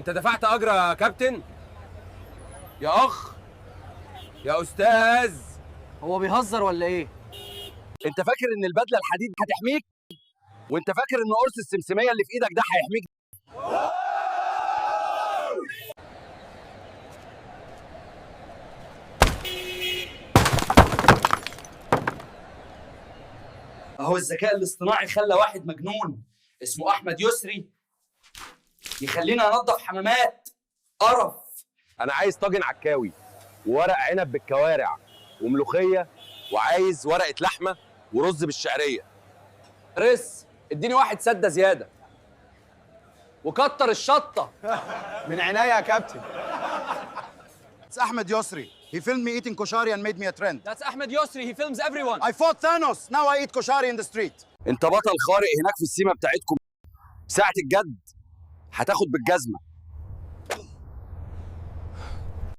انت دفعت اجر يا كابتن؟ يا اخ، يا استاذ، هو بيهزر ولا ايه؟ انت فاكر ان البدله الحديد هتحميك؟ وانت فاكر ان قرص السمسميه اللي في ايدك ده هيحميك؟ اهو الذكاء الاصطناعي خلى واحد مجنون اسمه احمد يسري يخلينا انضف حمامات. قرف. انا عايز طاجن عكاوي وورق عنب بالكوارع وملوخيه، وعايز ورقه لحمه ورز بالشعريه. رس اديني واحد سده زياده وكتر الشطه. من عينيا يا كابتن. It's Ahmed Yosri. He filmed me eating koshari and made me a trend. That's Ahmed Yosri. He films everyone. I fought Thanos. Now I eat koshari in the street. انت بطل خارق هناك في السيما بتاعتكم. ساعه الجد هتاخد بالجزمه.